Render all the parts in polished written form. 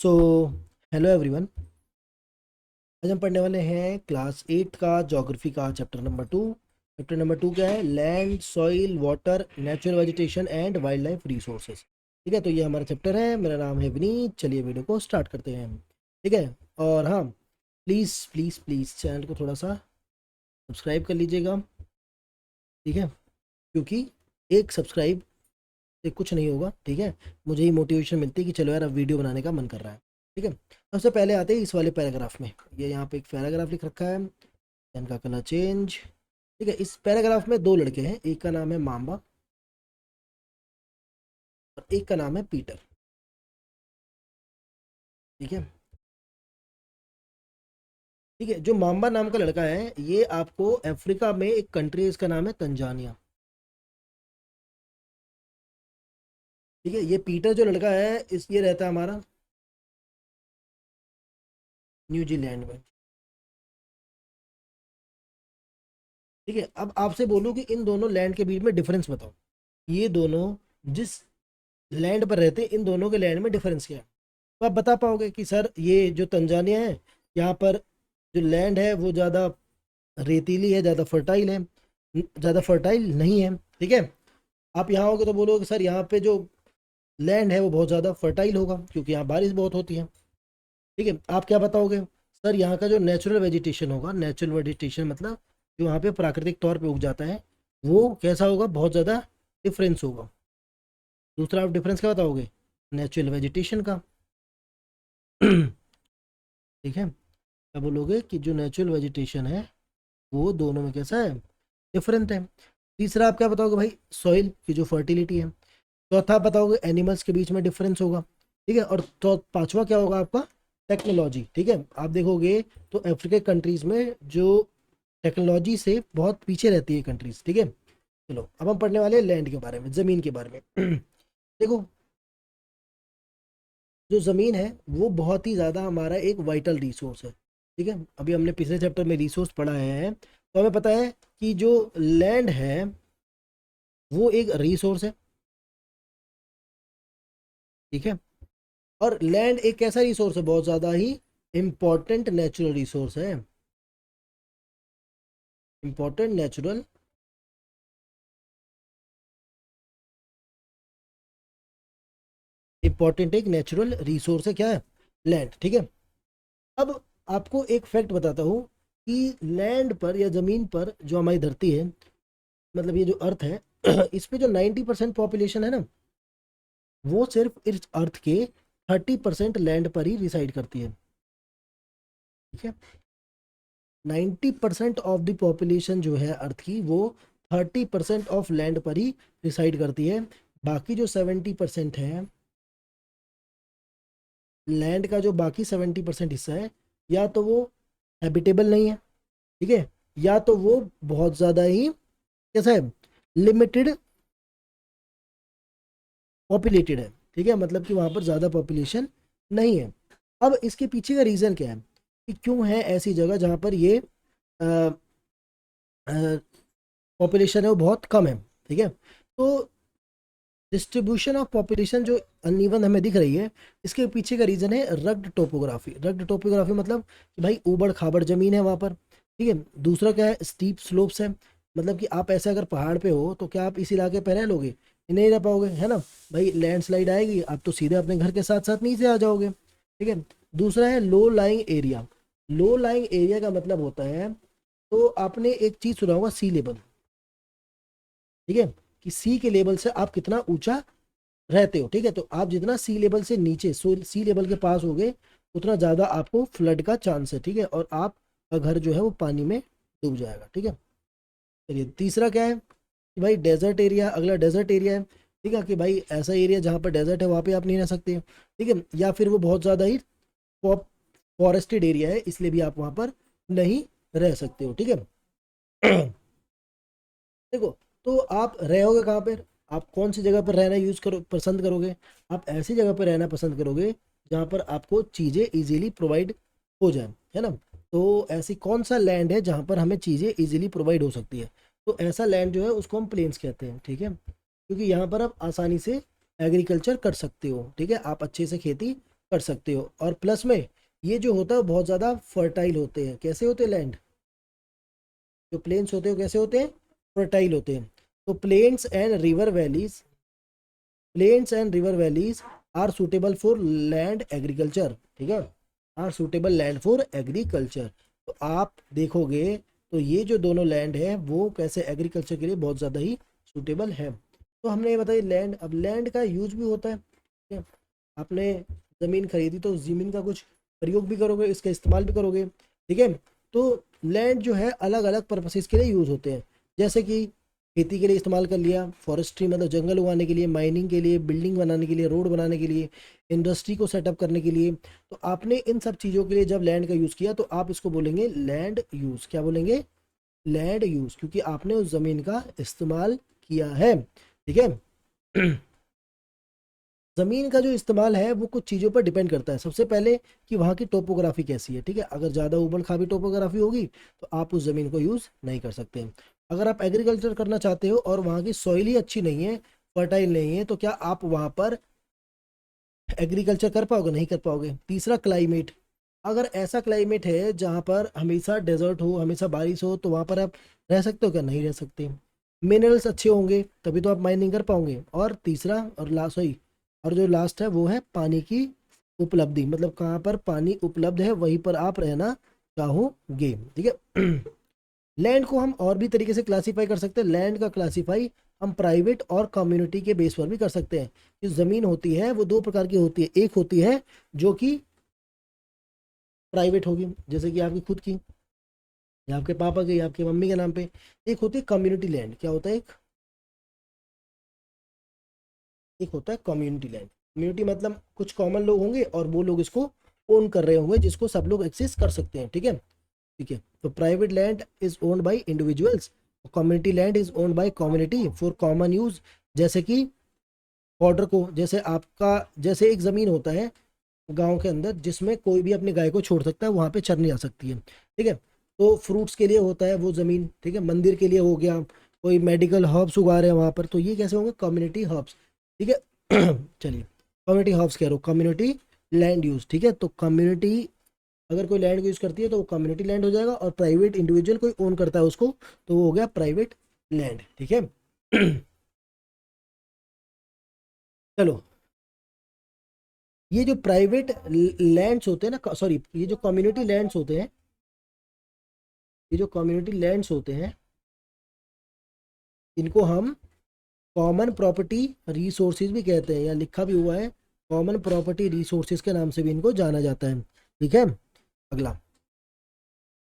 So hello everyone. आज हम पढ़ने वाले हैं क्लास 8 का ज्योग्राफी का चैप्टर नंबर 2। चैप्टर नंबर 2 क्या है? Land, soil, water, natural vegetation and wild life resources. ठीक है, तो ये हमारा चैप्टर है। मेरा नाम है विनीत। चलिए वीडियो को स्टार्ट करते हैं हम। ठीक है, और हाँ, प्लीज़ प्लीज़ प्लीज़ चैनल को थोड़ा सा सब्सक्राइब कर लीजिएगा। ठीक है, क्योंकि एक सब्सक्राइब से कुछ नहीं होगा। ठीक है, मुझे ही मोटिवेशन मिलती है कि चलो यार अब वीडियो बनाने का मन कर रहा है। ठीक है, सबसे पहले आते हैं इस वाले पैराग्राफ में। ये यहाँ पे एक पैराग्राफ लिख रखा है, पेन का कलर चेंज। ठीक है, इस पैराग्राफ में दो लड़के हैं, एक का नाम है माम्बा और एक का नाम है पीटर। ठीक है, ठीक है, जो माम्बा नाम का लड़का है ये आपको अफ्रीका में एक कंट्री है, इसका नाम है तंजानिया। ठीक है, ये पीटर जो लड़का है इस ये रहता है हमारा न्यूजीलैंड में। ठीक है, अब आपसे बोलूँ कि इन दोनों लैंड के बीच में डिफरेंस बताओ। ये दोनों जिस लैंड पर रहते हैं, इन दोनों के लैंड में डिफरेंस क्या है? तो आप बता पाओगे कि सर ये जो तंजानिया है, यहाँ पर जो लैंड है वो ज़्यादा रेतीली है, ज़्यादा फर्टाइल है, ज़्यादा फर्टाइल नहीं है। ठीक है, आप यहाँ होगे तो बोलोगे सर यहाँ पे जो लैंड है वो बहुत ज़्यादा फर्टाइल होगा क्योंकि यहाँ बारिश बहुत होती है। ठीक है, आप क्या बताओगे? सर यहाँ का जो नेचुरल वेजिटेशन होगा, नेचुरल वेजिटेशन मतलब जो वहाँ पे प्राकृतिक तौर पे उग जाता है, वो कैसा होगा? बहुत ज़्यादा डिफरेंस होगा। दूसरा आप डिफरेंस क्या बताओगे? नेचुरल वेजिटेशन का। ठीक है, क्या बोलोगे कि जो नेचुरल वेजिटेशन है वो दोनों में कैसा है? डिफरेंट है। तीसरा आप क्या बताओगे भाई? सॉइल की जो फर्टिलिटी है। चौथा आप बताओगे एनिमल्स के बीच में डिफरेंस होगा। ठीक है, और तो पांचवा क्या होगा आपका? टेक्नोलॉजी। ठीक है, आप देखोगे तो अफ्रीकन कंट्रीज में जो टेक्नोलॉजी से बहुत पीछे रहती है कंट्रीज। ठीक है, चलो अब हम पढ़ने वाले हैं लैंड के बारे में, ज़मीन के बारे में। देखो, जो ज़मीन है वो बहुत ही ज़्यादा हमारा एक वाइटल रिसोर्स है। ठीक है, अभी हमने पिछले चैप्टर में रिसोर्स पढ़ा है तो हमें पता है कि जो लैंड है वो एक रिसोर्स है। ठीक है, और लैंड एक ऐसा रिसोर्स है, बहुत ज़्यादा ही इम्पोर्टेंट नेचुरल रिसोर्स है। इम्पोर्टेंट नेचुरल, इम्पोर्टेंट एक नेचुरल रिसोर्स है, क्या है? लैंड। ठीक है, अब आपको एक फैक्ट बताता हूँ कि लैंड पर या ज़मीन पर जो हमारी धरती है, मतलब ये जो अर्थ है, इस पे जो 90% पॉपुलेशन है ना, वो सिर्फ इस अर्थ के 30% लैंड पर ही रिसाइड करती है। ठीक है, 90% ऑफ द पॉपुलेशन जो है अर्थ की, वो 30% ऑफ लैंड पर ही रिसाइड करती है। बाकी जो 70% है लैंड का, जो बाकी 70% हिस्सा है, या तो वो हैबिटेबल नहीं है। ठीक है, या तो वो बहुत ज़्यादा ही कैसा है? लिमिटेड पॉपुलेटेड है। ठीक है, मतलब कि वहाँ पर ज़्यादा पॉपुलेशन नहीं है। अब इसके पीछे का रीज़न क्या है कि क्यों है ऐसी जगह जहाँ पर ये पॉपुलेशन है वो बहुत कम है? ठीक है, तो डिस्ट्रीब्यूशन ऑफ पॉपुलेशन जो अनइवन हमें दिख रही है, इसके पीछे का रीज़न है रग्ड टोपोग्राफी। रग्ड टोपोग्राफी मतलब कि भाई ऊबड़ खाबड़ ज़मीन है वहाँ पर। ठीक है, दूसरा क्या है? स्टीप स्लोप्स है, मतलब कि आप ऐसे अगर पहाड़ पे हो तो क्या आप इस इलाके पर रह लोगे? नहीं रह पाओगे, है ना भाई? लैंडस्लाइड आएगी, आप तो सीधे अपने घर के साथ साथ नीचे आ जाओगे। ठीक है, दूसरा है low lying area. Low lying area का मतलब होता है, तो आपने एक चीज़ सुना होगा, सी लेवल। ठीक है, कि सी के लेवल से आप कितना ऊंचा रहते हो। ठीक है, तो आप जितना सी लेवल से नीचे, सी लेवल के पास होगे, उतना ज़्यादा आपको फ्लड का चांस है। ठीक है, और आपका घर जो है वो पानी में डूब जाएगा। ठीक है, चलिए तीसरा क्या है कि भाई डेजर्ट एरिया। अगला डेजर्ट एरिया है। ठीक है, कि भाई ऐसा एरिया जहाँ पर डेजर्ट है वहाँ पे आप नहीं रह सकते। ठीक है, या फिर वो बहुत ज़्यादा ही फॉरेस्टेड एरिया है, इसलिए भी आप वहाँ पर नहीं रह सकते हो। ठीक है। देखो, तो आप रहोगे कहाँ पर? आप कौन सी जगह पर रहना यूज़ करो पसंद करोगे? आप ऐसी जगह पर रहना पसंद करोगे जहाँ पर आपको चीज़ें इजीली प्रोवाइड हो जाए, है ना? तो ऐसी कौन सा लैंड है जहाँ पर हमें चीज़ें इजीली प्रोवाइड हो सकती है? तो ऐसा लैंड जो है उसको हम प्लेन्स कहते हैं। ठीक है, क्योंकि यहाँ पर आप आसानी से एग्रीकल्चर कर सकते हो, ठीक है, आप अच्छे से खेती कर सकते हो। और प्लस में ये जो होता है बहुत ज़्यादा फर्टाइल होते हैं। कैसे होते हैं लैंड, जो प्लेन्स होते हैं कैसे होते हैं, फर्टाइल होते हैं। तो plains and river valleys are suitable for land agriculture, ठीक है, are suitable land for agriculture. तो आप देखोगे तो ये जो दोनों लैंड है वो कैसे एग्रीकल्चर के लिए बहुत ज़्यादा ही सुटेबल है। तो हमने ये बताया लैंड, अब लैंड का यूज भी होता है, ठीक है, आपने ज़मीन खरीदी तो ज़मीन का कुछ प्रयोग भी करोगे, इसका इस्तेमाल भी करोगे, ठीक है। तो लैंड जो है अलग अलग पर्पसेस के लिए यूज़ होते हैं, जैसे कि खेती के लिए इस्तेमाल कर लिया, फॉरेस्ट्री मतलब जंगल उगाने के लिए, माइनिंग के लिए, बिल्डिंग बनाने के लिए, रोड बनाने के लिए, इंडस्ट्री को सेटअप करने के लिए। तो आपने इन सब चीज़ों के लिए जब लैंड का यूज़ किया तो आप इसको बोलेंगे लैंड यूज़। क्या बोलेंगे, लैंड यूज़, क्योंकि आपने उस ज़मीन का इस्तेमाल किया है, ठीक है। ज़मीन का जो इस्तेमाल है वो कुछ चीज़ों पर डिपेंड करता है। सबसे पहले कि वहाँ की टोपोग्राफी कैसी है, ठीक है, अगर ज़्यादा उबड़ खाबड़ टोपोग्राफी होगी तो आप उस ज़मीन को यूज़ नहीं कर सकते। अगर आप एग्रीकल्चर करना चाहते हो और वहाँ की सॉइल ही अच्छी नहीं है, फर्टाइल नहीं है, तो क्या आप वहाँ पर एग्रीकल्चर कर पाओगे, नहीं कर पाओगे। तीसरा क्लाइमेट, अगर ऐसा क्लाइमेट है जहाँ पर हमेशा डेजर्ट हो, हमेशा बारिश हो, तो वहाँ पर आप रह सकते हो क्या, नहीं रह सकते। मिनरल्स अच्छे होंगे तभी तो आप माइनिंग कर पाओगे। और तीसरा और लास्ट वही, और जो लास्ट है वो है पानी की उपलब्धि, मतलब कहाँ पर पानी उपलब्ध है वहीं पर आप रहना चाहोगे, ठीक है। लैंड को हम और भी तरीके से क्लासीफाई कर सकते हैं। लैंड का क्लासीफाई हम प्राइवेट और कम्युनिटी के बेस पर भी कर सकते हैं। जो ज़मीन होती है वो दो प्रकार की होती है, एक होती है जो कि प्राइवेट होगी जैसे कि आपकी खुद की या आपके पापा के या आपके मम्मी के नाम पे। एक होती है कम्युनिटी लैंड, क्या होता है, एक होता है कम्युनिटी लैंड। कम्युनिटी मतलब कुछ कॉमन लोग होंगे और वो लोग इसको ओन कर रहे होंगे जिसको सब लोग एक्सेस कर सकते हैं, ठीक है, ठीक है। तो private land is owned by individuals, community land is owned by community for common use. जैसे कि बॉर्डर को, जैसे आपका, जैसे एक ज़मीन होता है गांव के अंदर जिसमें कोई भी अपनी गाय को छोड़ सकता है, वहाँ पे चरने जा सकती है, ठीक है। तो फ्रूट्स के लिए होता है वो ज़मीन, ठीक है, मंदिर के लिए हो गया, कोई मेडिकल हर्ब्स उगा रहे हैं वहाँ पर, तो ये कैसे होंगे, कम्युनिटी हर्ब्स, ठीक है। चलिए, कम्युनिटी हर्ब्स कह रहा हूँ, कम्युनिटी लैंड यूज़, ठीक है। तो कम्युनिटी अगर कोई लैंड यूज़ करती है तो वो कम्युनिटी लैंड हो जाएगा, और प्राइवेट इंडिविजुअल कोई ओन करता है उसको तो वो हो गया प्राइवेट लैंड, ठीक है। चलो, ये जो प्राइवेट लैंड्स होते हैं ना, सॉरी, ये जो कम्युनिटी लैंड्स होते हैं, ये जो कम्युनिटी लैंड्स होते हैं इनको हम कॉमन प्रॉपर्टी रिसोर्सेज भी कहते हैं, या लिखा भी हुआ है कॉमन प्रॉपर्टी रिसोर्सेज के नाम से भी इनको जाना जाता है, ठीक है। अगला,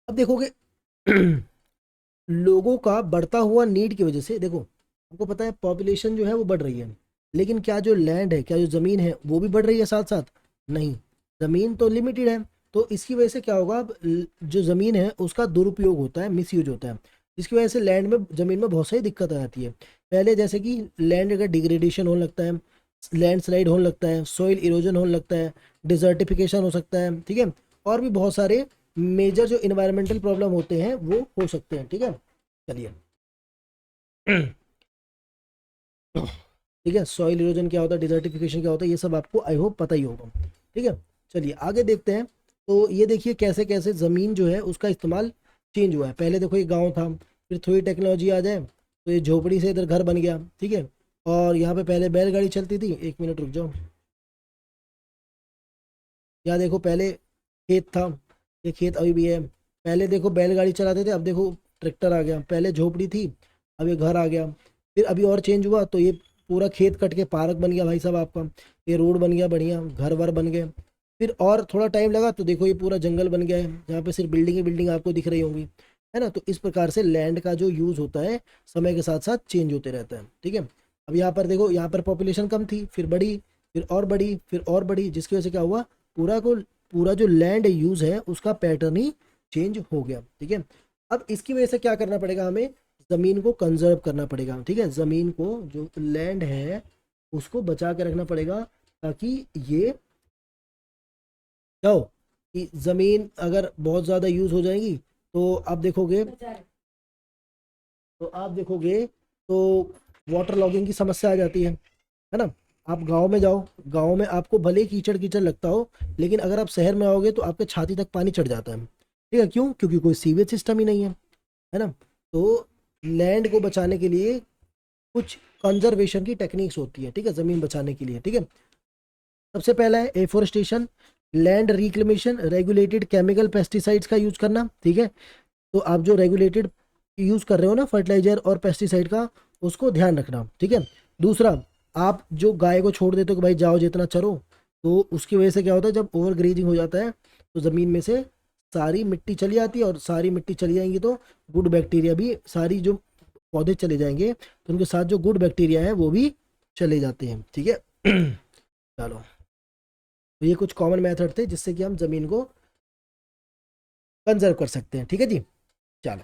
अब देखोगे लोगों का बढ़ता हुआ नीड की वजह से, देखो आपको पता है पॉपुलेशन जो है वो बढ़ रही है, लेकिन क्या जो लैंड है, क्या जो ज़मीन है वो भी बढ़ रही है साथ साथ, नहीं, ज़मीन तो लिमिटेड है। तो इसकी वजह से क्या होगा, अब जो ज़मीन है उसका दुरुपयोग होता है, मिसयूज होता है, जिसकी वजह से लैंड में, ज़मीन में बहुत सारी दिक्कत आ जाती है। पहले जैसे कि लैंड का डिग्रेडेशन होने लगता है, लैंडस्लाइड होने लगता है, सॉइल इरोजन होने लगता है, डिजर्टिफिकेशन हो सकता है, ठीक है, और भी बहुत सारे मेजर जो इन्वायरमेंटल प्रॉब्लम होते हैं वो हो सकते हैं, ठीक है। चलिए, ठीक है, सॉइल इरोजन क्या होता है, डिजर्टिफिकेशन क्या होता है, ये सब आपको आई होप पता ही होगा, ठीक है। चलिए आगे देखते हैं। तो ये देखिए कैसे कैसे ज़मीन जो है उसका इस्तेमाल चेंज हुआ है। पहले देखो ये गांव था, फिर थोड़ी टेक्नोलॉजी आ जाए तो ये झोपड़ी से इधर घर बन गया, ठीक है। और यहाँ पे पहले बैलगाड़ी चलती थी, एक मिनट रुक जाओ, यहाँ देखो पहले खेत था, ये खेत अभी भी है। पहले देखो बैलगाड़ी चलाते थे, अब देखो ट्रैक्टर आ गया। पहले झोपड़ी थी, अब ये घर आ गया। फिर अभी और चेंज हुआ तो ये पूरा खेत कट के पार्क बन गया भाई साहब आपका, ये रोड बन गया बढ़िया, घर वर बन गए। फिर और थोड़ा टाइम लगा तो देखो ये पूरा जंगल बन गया है जहाँ पे सिर्फ बिल्डिंग ही बिल्डिंग आपको दिख रही होंगी, है ना। तो इस प्रकार से लैंड का जो यूज़ होता है समय के साथ साथ चेंज होते रहता है, ठीक है। अब यहाँ पर देखो, यहाँ पर पॉपुलेशन कम थी, फिर बढ़ी, फिर और बढ़ी, फिर और बढ़ी, जिसकी वजह से क्या हुआ, पूरा जो लैंड यूज है उसका पैटर्न ही चेंज हो गया, ठीक है। अब इसकी वजह से क्या करना पड़ेगा, हमें ज़मीन को कंजर्व करना पड़ेगा, ठीक है। ज़मीन को, जो लैंड है उसको बचा के रखना पड़ेगा, ताकि ये क्या हो कि ज़मीन अगर बहुत ज़्यादा यूज़ हो जाएगी तो आप देखोगे तो वाटर लॉगिंग की समस्या आ जाती है ना। आप गांव में जाओ, गांव में आपको भले ही कीचड़ कीचड़ लगता हो, लेकिन अगर आप शहर में आओगे तो आपके छाती तक पानी चढ़ जाता है। ठीक है, क्यों? क्योंकि कोई सीवेज सिस्टम ही नहीं है ना। तो लैंड को बचाने के लिए कुछ कंजर्वेशन की टेक्निक्स होती है, ठीक है, ज़मीन बचाने के लिए। ठीक है, सबसे पहला है afforestation, land reclamation, regulated chemical pesticides का यूज करना। ठीक है, तो आप जो रेगुलेटेड यूज कर रहे हो ना फर्टिलाइजर और पेस्टिसाइड का, उसको ध्यान रखना। ठीक है, दूसरा, आप जो गाय को छोड़ देते हो कि भाई जाओ जितना चरो, तो उसकी वजह से क्या होता है, जब ओवर ग्रेजिंग हो जाता है तो ज़मीन में से सारी मिट्टी चली आती है, और सारी मिट्टी चली जाएंगी तो गुड बैक्टीरिया भी, सारी जो पौधे चले जाएंगे तो उनके साथ जो गुड बैक्टीरिया है वो भी चले जाते हैं। ठीक है चलो, तो ये कुछ कॉमन मेथड थे जिससे कि हम ज़मीन को कंजर्व कर सकते हैं। ठीक है जी, चलो।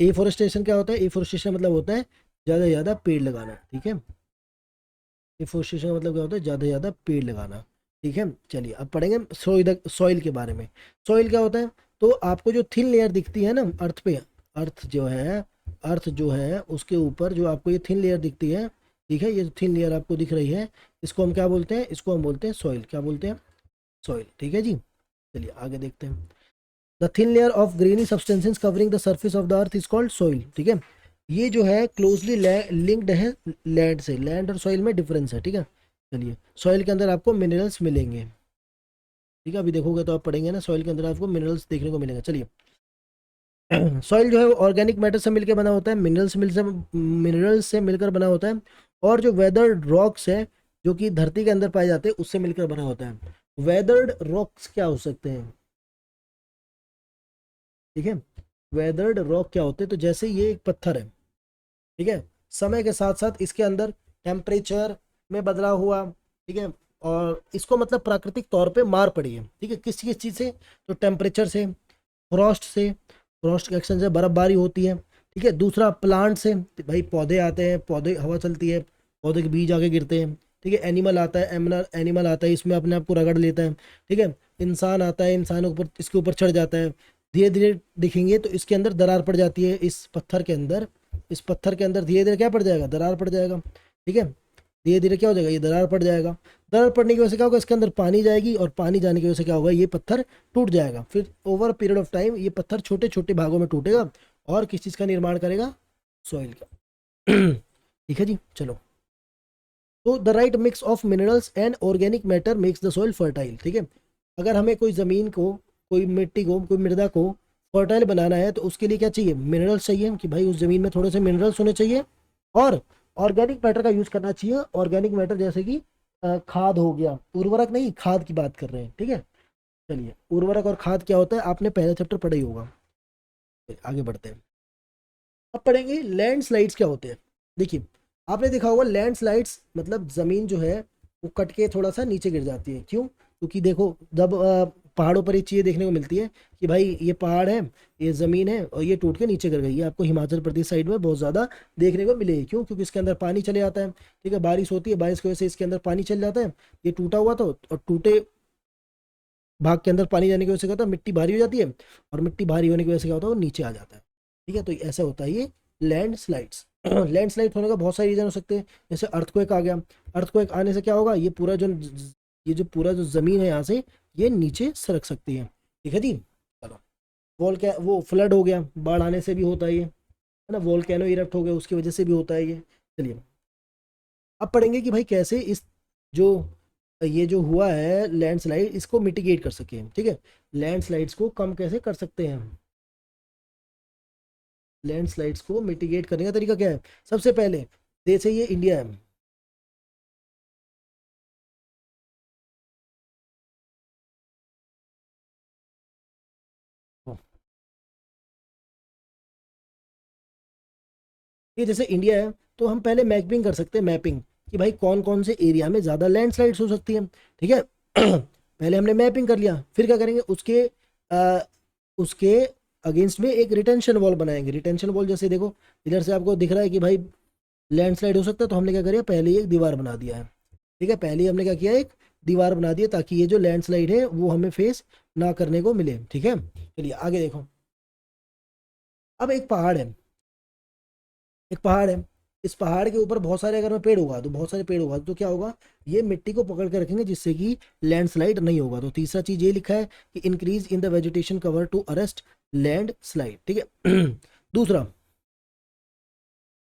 एफोरेस्टेशन क्या होता है? एफोरेस्टेशन मतलब होता है ज़्यादा से ज़्यादा पेड़ लगाना। ठीक है, एफोरेस्टेशन का मतलब क्या होता है? ज़्यादा से ज़्यादा पेड़ लगाना। ठीक है, चलिए अब पढ़ेंगे सॉइल के बारे में। सॉइल क्या होता है? तो आपको जो थिन लेयर दिखती है ना अर्थ पे, अर्थ जो है उसके ऊपर जो आपको ये थिन लेयर दिखती है, ठीक है, ये थिन लेयर आपको दिख रही है, इसको हम क्या बोलते हैं? इसको हम बोलते हैं सॉइल। क्या बोलते हैं? सॉइल। ठीक है जी, चलिए आगे देखते हैं। The thin layer of granny substances covering the surface of the earth is called soil. ठीक है, ये जो है क्लोजली लिंक्ड है लैंड से। लैंड और सॉइल में डिफरेंस है। ठीक है, चलिए, सॉइल के अंदर आपको मिनरल्स मिलेंगे। ठीक है, अभी देखोगे तो आप पढ़ेंगे ना, सॉइल के अंदर आपको मिनरल्स देखने को मिलेंगे। चलिए, सॉइल जो है वो ऑर्गेनिक मैटर से मिलकर बना होता है, मिनरल्स से मिलकर बना होता है, और जो वेदर्ड रॉक्स है जो कि धरती के अंदर पाए जाते हैं उससे मिलकर बना होता है। वेदर्ड रॉक्स क्या हो सकते हैं? ठीक है, वेदर्ड रॉक क्या होते हैं? तो जैसे ये एक पत्थर है, ठीक है, समय के साथ साथ इसके अंदर टेम्परेचर में बदलाव हुआ। ठीक है, और इसको मतलब प्राकृतिक तौर पे मार पड़ी है। ठीक है, किस किस चीज़ से? तो टेम्परेचर से, फ्रॉस्ट से, फ्रॉस्ट के एक्शन से बर्फबारी होती है। ठीक है, दूसरा प्लांट से, भाई पौधे आते हैं, पौधे, हवा चलती है, पौधे के बीज आके गिरते हैं। ठीक है, एनिमल आता है, एनिमल आता है, इसमें अपने आप को रगड़ लेता है। ठीक है, इंसान आता है, इंसानों के ऊपर, इसके ऊपर चढ़ जाता है। धीरे धीरे दिखेंगे तो इसके अंदर दरार पड़ जाती है, इस पत्थर के अंदर, इस पत्थर के अंदर धीरे धीरे क्या पड़ जाएगा? दरार पड़ जाएगा। ठीक है, धीरे धीरे क्या हो जाएगा? ये दरार पड़ जाएगा। दरार पड़ने की वजह से क्या होगा? इसके अंदर पानी जाएगी, और पानी जाने की वजह से क्या होगा? ये पत्थर टूट जाएगा। फिर ओवर पीरियड ऑफ टाइम ये पत्थर छोटे छोटे भागों में टूटेगा, और किस चीज़ का निर्माण करेगा? सॉइल का। ठीक है जी, चलो। तो the right mix of minerals and organic matter makes the soil fertile. ठीक है, अगर हमें कोई ज़मीन को, कोई मिट्टी को, कोई मृदा को फर्टाइल बनाना है तो उसके लिए क्या चाहिए? मिनरल्स चाहिए, कि भाई उस ज़मीन में थोड़े से मिनरल्स होने चाहिए, और ऑर्गेनिक मैटर का यूज़ करना चाहिए। ऑर्गेनिक मैटर जैसे कि खाद हो गया, उर्वरक नहीं, खाद की बात कर रहे हैं। ठीक है, चलिए, उर्वरक और खाद क्या होता है आपने पहले चैप्टर पढ़ा ही होगा। आगे बढ़ते हैं, अब पढ़ेंगे लैंडस्लाइड्स क्या होते हैं। देखिए, आपने देखा होगा लैंडस्लाइड्स मतलब ज़मीन जो है वो कट के थोड़ा सा नीचे गिर जाती है। क्यों? क्योंकि देखो, जब पहाड़ों पर ये चीज़ें देखने को मिलती है कि भाई ये पहाड़ है, ये ज़मीन है, और ये टूट के नीचे गिर गई। ये आपको हिमाचल प्रदेश साइड में बहुत ज़्यादा देखने को मिलेगी। क्यों? क्योंकि इसके अंदर पानी चले जाता है। ठीक है, बारिश होती है, बारिश की वजह से इसके अंदर पानी चल जाता है। ये टूटा हुआ था, और टूटे भाग के अंदर पानी जाने की वजह से क्या होता है? मिट्टी भारी हो जाती है, और मिट्टी भारी होने की वजह से क्या होता है? वो नीचे आ जाता है। ठीक है, तो ऐसा होता है ये लैंड स्लाइड्स। लैंड स्लाइड होने का बहुत सारे रीजन हो सकते हैं, जैसे अर्थक्वेक आ गया। अर्थक्वेक आने से क्या होगा? ये जो पूरा जो ज़मीन है यहाँ से ये नीचे सरक सकती है। ठीक है जी, चलो। वो फ्लड हो गया, बाढ़ आने से भी होता है ये, है ना। वोल्केनो इरप्ट हो गया, उसकी वजह से भी होता है ये। चलिए, अब पढ़ेंगे कि भाई कैसे इस जो ये जो हुआ है लैंडस्लाइड, इसको मिटिगेट कर सके। ठीक है, लैंडस्लाइड्स को कम कैसे कर सकते हैं हम? लैंडस्लाइड्स को मिटिगेट करने का तरीका क्या है? सबसे पहले, देश है ये इंडिया है। ये जैसे इंडिया है, तो हम पहले मैपिंग कर सकते हैं, मैपिंग, कि भाई कौन कौन से एरिया में ज़्यादा लैंडस्लाइड्स हो सकती है। ठीक है, पहले हमने मैपिंग कर लिया, फिर क्या करेंगे? उसके अगेंस्ट में एक रिटेंशन वॉल बनाएंगे। रिटेंशन वॉल जैसे देखो, इधर से आपको दिख रहा है कि भाई लैंडस्लाइड हो सकता है, तो हमने क्या करिए? पहले ही एक दीवार बना दिया है। ठीक है, पहले ही हमने क्या किया? एक दीवार बना दिया, ताकि ये जो लैंडस्लाइड है वो हमें फेस ना करने को मिले। ठीक है, चलिए आगे देखो। अब एक पहाड़ है, एक पहाड़ है, इस पहाड़ के ऊपर बहुत सारे अगर मैं पेड़ उगा दूं, बहुत सारे पेड़ उगा दूं, तो क्या होगा, ये मिट्टी को पकड़ कर रखेंगे जिससे कि लैंडस्लाइड नहीं होगा। तो तीसरा चीज ये लिखा है कि increase in the vegetation cover to arrest landslide, ठीक है। दूसरा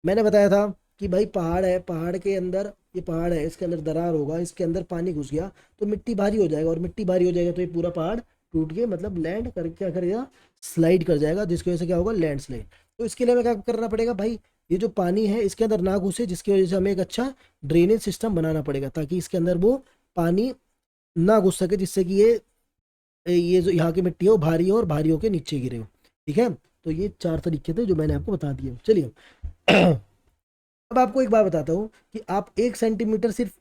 मैंने बताया था कि भाई पहाड़ है, पहाड़ के अंदर, ये पहाड़ है, इसके अंदर दरार होगा, इसके अंदर पानी घुस गया तो मिट्टी भारी हो जाएगा, और मिट्टी भारी हो जाएगा तो ये पूरा पहाड़ टूट के मतलब लैंड कर क्या करेगा, स्लाइड कर जाएगा, जिसकी वजह से क्या होगा, लैंड स्लाइड। तो इसके लिए हमें क्या करना पड़ेगा भाई, ये जो पानी है इसके अंदर ना घुसे, जिसकी वजह से हमें एक अच्छा ड्रेनेज सिस्टम बनाना पड़ेगा, ताकि इसके अंदर वो पानी ना घुस सके, जिससे कि ये जो यहाँ की मिट्टी है वो भारी हो और भारी होकर नीचे गिरे हो, ठीक है। तो ये चार तरीके थे जो मैंने आपको बता दिए, चलिए। अब आपको एक बात बताता हूँ कि आप 1 सेंटीमीटर सिर्फ,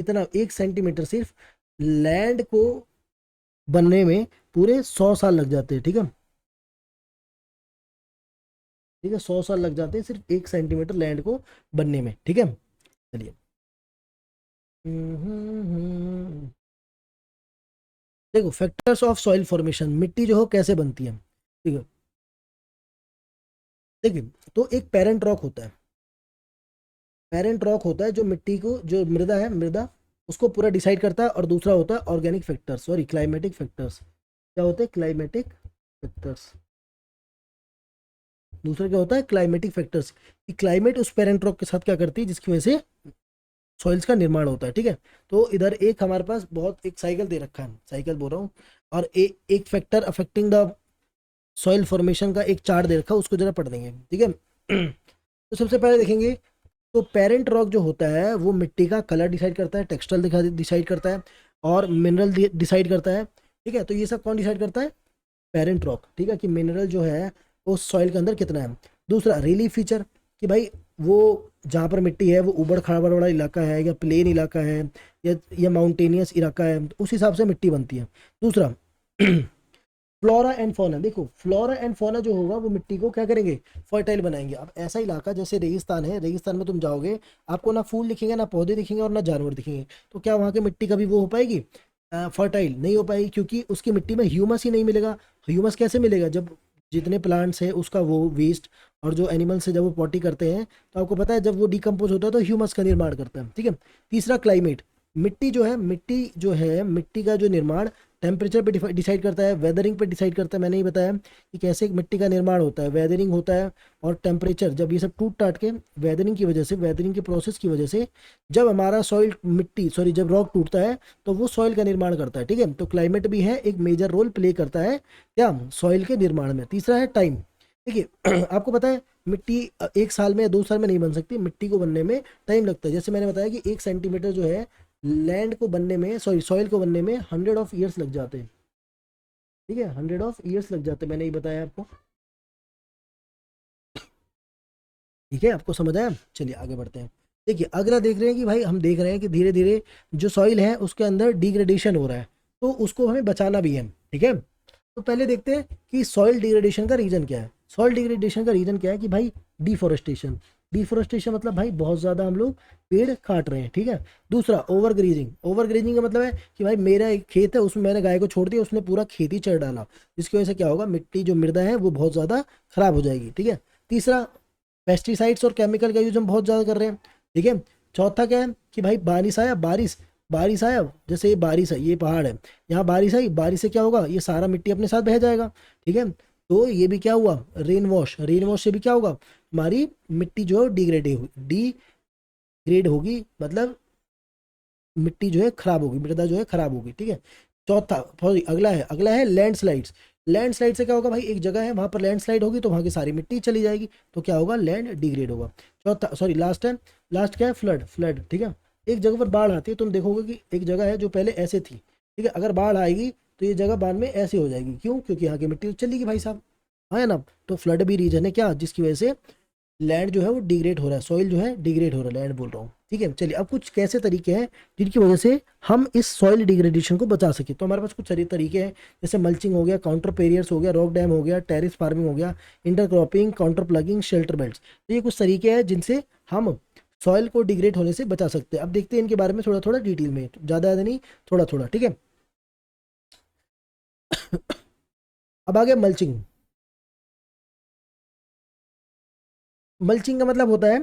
इतना 1 सेंटीमीटर सिर्फ लैंड को बनने में पूरे 100 साल लग जाते हैं, ठीक है। ठीक है, 100 साल लग जाते हैं सिर्फ 1 सेंटीमीटर लैंड को बनने में, ठीक है। चलिए। देखो फैक्टर्स ऑफ सॉइल फॉर्मेशन, मिट्टी जो हो कैसे बनती है, ठीक है। देखिए, तो एक पेरेंट रॉक होता है, पेरेंट रॉक होता है जो मिट्टी को, जो मृदा है, मृदा उसको पूरा डिसाइड करता है, और दूसरा होता है organic factors, sorry climatic factors. क्या होते हैं, क्लाइमेटिक फैक्टर्स। दूसरा क्या होता है, क्लाइमेटिक फैक्टर्स, कि क्लाइमेट उस पेरेंट रॉक के साथ क्या करती है जिसकी वजह से सॉइल्स का निर्माण होता है, ठीक है। तो इधर एक हमारे पास बहुत एक साइकिल दे रखा है, साइकिल बोल रहा हूँ, और एक factor affecting the soil formation का एक चार्ट दे रखा है, उसको जरा पढ़ देंगे, ठीक है। तो सबसे पहले देखेंगे, तो पेरेंट रॉक जो होता है वो मिट्टी का कलर डिसाइड करता है, टेक्सचर दिखा डिसाइड करता है, और मिनरल डिसाइड करता है, ठीक है। तो ये सब कौन डिसाइड करता है, पेरेंट रॉक, ठीक है, कि मिनरल जो है उस सॉइल के अंदर कितना है। दूसरा रिलीफ फीचर, कि भाई वो जहाँ पर मिट्टी है वो ऊबड़ खाबड़ वाला इलाका है या प्लेन इलाका है, या माउंटेनियस इलाका है, तो उस हिसाब से मिट्टी बनती है। दूसरा फ्लोरा एंड फौना, देखो फ्लोरा एंड फौना जो होगा वो मिट्टी को क्या करेंगे, फर्टाइल बनाएंगे। अब ऐसा इलाका जैसे रेगिस्तान है, रेगिस्तान में तुम जाओगे, आपको ना फूल दिखेंगे, ना पौधे दिखेंगे, और ना जानवर दिखेंगे, तो क्या वहाँ की मिट्टी कभी वो हो पाएगी, फर्टाइल नहीं हो पाएगी, क्योंकि उसकी मिट्टी में ह्यूमस ही नहीं मिलेगा। ह्यूमस कैसे मिलेगा, जब जितने प्लांट्स हैं उसका वो वेस्ट, और जो एनिमल्स है जब वो पॉटी करते हैं, तो आपको पता है जब वो डिकम्पोज होता है तो ह्यूमस का निर्माण करता है, ठीक है। तीसरा क्लाइमेट, मिट्टी का जो निर्माण टेम्परेचर पे डिसाइड करता है, वेदरिंग पे डिसाइड करता है। मैंने ही बताया कि कैसे मिट्टी का निर्माण होता है, वेदरिंग होता है, और टेम्परेचर, जब ये सब टूट टाट के वेदरिंग की वजह से, वेदरिंग के प्रोसेस की वजह से, जब हमारा सॉइल मिट्टी सॉरी जब रॉक टूटता है तो वो सॉइल का निर्माण करता है, ठीक है। तो क्लाइमेट भी है, एक मेजर रोल प्ले करता है क्या, सॉइल के निर्माण में। तीसरा है टाइम, देखिए आपको पता है मिट्टी 1 साल में या 2 साल में नहीं बन सकती, मिट्टी को बनने में टाइम लगता है। जैसे मैंने बताया कि 1 सेंटीमीटर जो है लैंड को बनने में, सॉरी सॉइल को बनने में 100 ऑफ ईयर्स लग जाते हैं, ठीक है, 100 ऑफ ईयर्स लग जाते हैं, मैंने ये बताया आपको, ठीक है। आपको समझ आया, चलिए आगे बढ़ते हैं। देखिए अगला देख रहे हैं कि भाई, हम देख रहे हैं कि धीरे धीरे जो सॉइल है उसके अंदर डिग्रेडेशन हो रहा है, तो उसको हमें बचाना भी है, ठीक है। तो पहले देखते हैं कि सॉइल डिग्रेडेशन का रीजन क्या है। सॉइल डिग्रेडेशन का रीजन क्या है कि भाई डिफोरेस्टेशन, डिफोरेस्टेशन मतलब भाई बहुत ज़्यादा हम लोग पेड़ काट रहे हैं, ठीक है। दूसरा ओवर ग्रीजिंग, ओवर ग्रीजिंग का मतलब है कि भाई मेरा एक खेत है, उसमें मैंने गाय को छोड़ दिया, उसने पूरा खेत ही चढ़ डाला, जिसकी वजह से क्या होगा, मिट्टी जो मृदा है वो बहुत ज़्यादा खराब हो जाएगी, ठीक है। तीसरा पेस्टिसाइड्स और केमिकल का यूज हम बहुत ज़्यादा कर रहे हैं, ठीक है। चौथा क्या है कि भाई बारिश आया, बारिश आया, जैसे ये बारिश है, ये पहाड़ है, यहाँ बारिश आई, बारिश से क्या होगा, ये सारा मिट्टी अपने साथ बह जाएगा, ठीक है। तो ये भी क्या हुआ, रेन वॉश, रेन वॉश से भी क्या होगा, हमारी मिट्टी जो है डिग्रेड होगी, मतलब मिट्टी जो है खराब होगी, मृदा जो है खराब होगी, ठीक है। चौथा सॉरी अगला है लैंडस्लाइड्स। लैंडस्लाइड से क्या होगा भाई, एक जगह है वहां पर लैंडस्लाइड होगी तो वहां की सारी मिट्टी चली जाएगी, तो क्या होगा, लैंड डिग्रेड होगा। चौथा सॉरी लास्ट है, लास्ट क्या है, फ्लड, फ्लड, ठीक है। एक जगह पर बाढ़ आती है, तुम देखोगे कि एक जगह है जो पहले ऐसे थी, ठीक है, अगर बाढ़ आएगी तो ये जगह बाद में ऐसे हो जाएगी, क्यों, क्योंकि यहाँ की मिट्टी तो चलेगी भाई साहब, हाँ है ना। तो फ्लड भी रीजन है क्या, जिसकी वजह से लैंड जो है वो डिग्रेड हो रहा है, सॉइल जो है डिग्रेड हो रहा है, लैंड बोल रहा हूँ, ठीक है। चलिए अब कुछ कैसे तरीके हैं जिनकी वजह से हम इस सॉइल डिग्रेडेशन को बचा सके। तो हमारे पास कुछ सारे तरीके हैं, जैसे मल्चिंग हो गया, काउंटर पेरियर्स हो गया, रॉक डैम हो गया, टेरिस फार्मिंग हो गया, intercropping, counter plugging, shelter belts. तो ये कुछ तरीके हैं जिनसे हम सॉइल को डिग्रेड होने से बचा सकते हैं। अब देखते हैं इनके बारे में थोड़ा थोड़ा डिटेल में, ज़्यादा ज़्यादा नहीं, थोड़ा थोड़ा, ठीक है। अब आगे मल्चिंग। मल्चिंग का मतलब होता है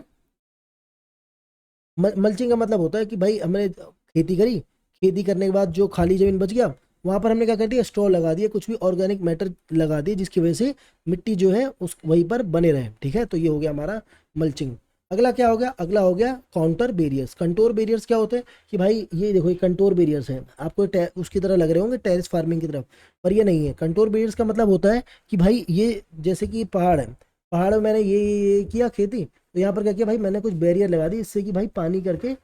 मल्चिंग का मतलब होता है कि भाई हमने खेती करी, खेती करने के बाद जो खाली जमीन बच गया वहां पर हमने क्या कर दिया, स्ट्रॉ लगा दिया, कुछ भी ऑर्गेनिक मैटर लगा दिए, जिसकी वजह से मिट्टी जो है उस वहीं पर बने रहे। ठीक है, तो ये हो गया हमारा मल्चिंग। अगला क्या हो गया, अगला हो गया काउंटर बेरियर्स। कंटोर बेरियर्स क्या होते हैं कि भाई ये देखो, ये कंटोर बेरियर्स हैं, आपको उसकी तरह लग रहे होंगे टेरेस फार्मिंग की तरफ, पर ये नहीं है। कंटोर बेरियर्स का मतलब होता है कि भाई ये जैसे कि पहाड़ है, पहाड़ में मैंने ये किया खेती, तो यहाँ पर क्या किया भाई, मैंने कुछ बैरियर लगा दी इससे कि भाई पानी करके